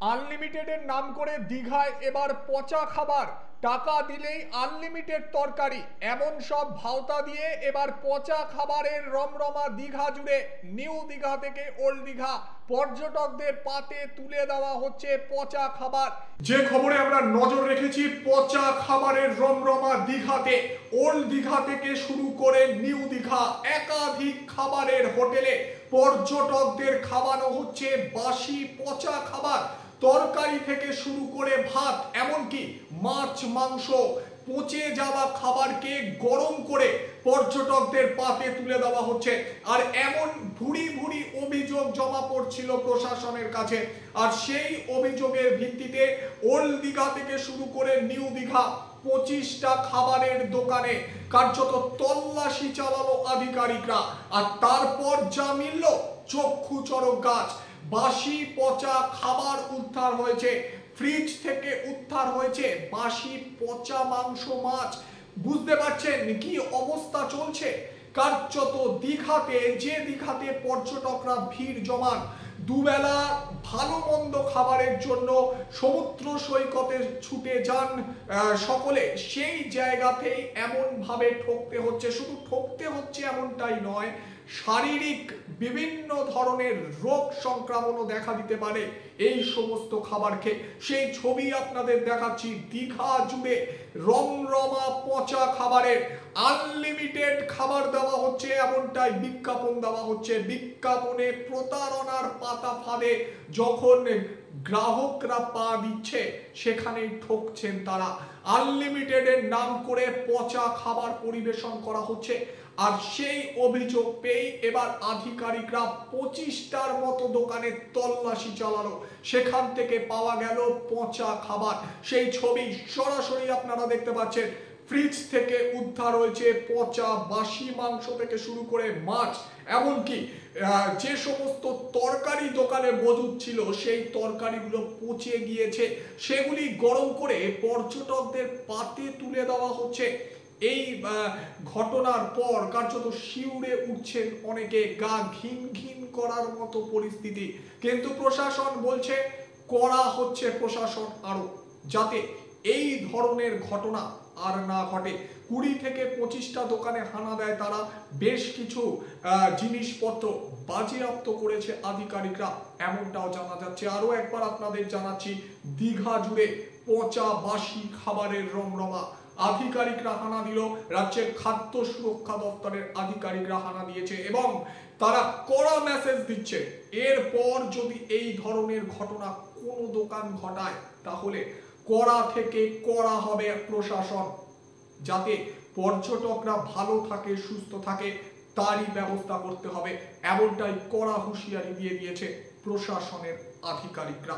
আনলিমিটেডের নাম করে দীঘায় এবার পচা খাবার, টাকা দিলেই আনলিমিটেড তরকারি, এমন সব ভাওতা দিয়ে এবার পচা খাবারের রমরমা দীঘা জুড়ে। নিউ দীঘা থেকে ওল্ড দীঘা পর্যটকদের পাতে তুলে দেওয়া হচ্ছে পচা খাবার। যে খবরে আমরা নজর রেখেছি, পচা খাবারের রমরমা দীঘাতে। ওল্ড দীঘা থেকে শুরু করে নিউ দীঘা একাধিক খাবারের হোটেলে পর্যটকদের খাওয়ানো হচ্ছে বাসি পচা খাবার। তরকারি থেকে শুরু করে ভাত, এমনকি মাছ মাংস, পচে যাওয়া খাবারকে গরম করে পর্যটকদের পাতে তুলে দেওয়া হচ্ছে। আর এমন ভুরি ভুরি অভিযোগ জমা পড়ছিল প্রশাসনের কাছে, আর সেই অভিযোগের ভিত্তিতে ওল্ড দীঘা থেকে শুরু করে নিউ দীঘা 25টা খাবারের দোকানে কার্যত তল্লাশি চালালো আধিকারিকরা। আর তারপর যা মিলল, চক্ষু চড়ক গাছ। বাসি পচা খাবার উদ্ধার হয়েছে, ফ্রিজ থেকে উদ্ধার হয়েছে বাসি পচা মাংস, মাছ। বুঝতে পারছেন কি অবস্থা চলছে কার্যত দীঘাতে। যে দীঘাতে পর্যটকরা ভিড় জমান দুবেলা ভালো মন্দ খাবারের জন্য সমুদ্র সৈকতে ছুটে যান সকলে, সেই জায়গাতেই এমন ভাবে ঠকতে হচ্ছে। শুধু ঠকতে হচ্ছে এমনটাই নয়, শারীরিক বিভিন্ন ধরনের রোগ সংক্রমণও দেখা দিতে পারে এই সমস্ত খাবার খেয়ে। সেই ছবি আপনাদের দেখাচ্ছি। দীঘা জুড়ে রমরমা পচা খাবারের আনলিমিটেড খাবার দেওয়া হচ্ছে, এমনটাই বিজ্ঞাপন দেওয়া হচ্ছে। বিজ্ঞাপনে প্রতারণার পাতা ফাঁদে যখন গ্রাহকরা পা দিচ্ছে, সেখানেই ঠকছেন তারা। আনলিমিটেডের নাম করে পচা খাবার পরিবেশন করা হচ্ছে। আর সেই অভিযোগ পেয়ে এবার আধিকারিকরা 25টার মতো দোকানে তল্লাশি চালালো। সেখান থেকে পাওয়া গেল পচা খাবার। সেই ছবি সরাসরি আপনারা দেখতে পাচ্ছেন। ফ্রিজ থেকে উদ্ধার হয়েছে পচা বাসি মাংস থেকে শুরু করে মাছ, এমনকি যে সমস্ত তরকারি দোকানে মজুদ ছিল সেই তরকারিগুলো পচে গিয়েছে, সেগুলি গরম করে পর্যটকদের পাতে তুলে দেওয়া হচ্ছে। এই ঘটনার পর কার্যত শিউরে উঠছেন অনেকে, গা ঘিন ঘিন করার মতো পরিস্থিতি। কিন্তু প্রশাসন বলছে করা হচ্ছে প্রশাসন আরো, যাতে এই ধরনের ঘটনা আর না ঘটে। 20 থেকে 25টা দোকানে হানা দেয় তারা। বেশ কিছু জিনিসপত্র বাজেয়াপ্ত করেছে আধিকারিকরা, এমনটাও জানা যাচ্ছে। আরো একবার আপনাদের জানাচ্ছি, দীঘা জুড়ে পচা বাসি খাবারের রমরমা। আধিকারিকরা হানা দিল, রাজ্যের খাদ্য সুরক্ষা দপ্তরের আধিকারিকরা হানা দিয়েছে এবং তারা কড়া মেসেজ দিচ্ছে, এরপর যদি এই ধরনের ঘটনা কোনো দোকান ঘটায় তাহলে কড়া থেকে কড়া হবে প্রশাসন, যাতে পর্যটকরা ভালো থাকে সুস্থ থাকে তারই ব্যবস্থা করতে হবে। এমনটাই কড়া হুঁশিয়ারি দিয়ে দিয়েছে প্রশাসনের আধিকারিকরা।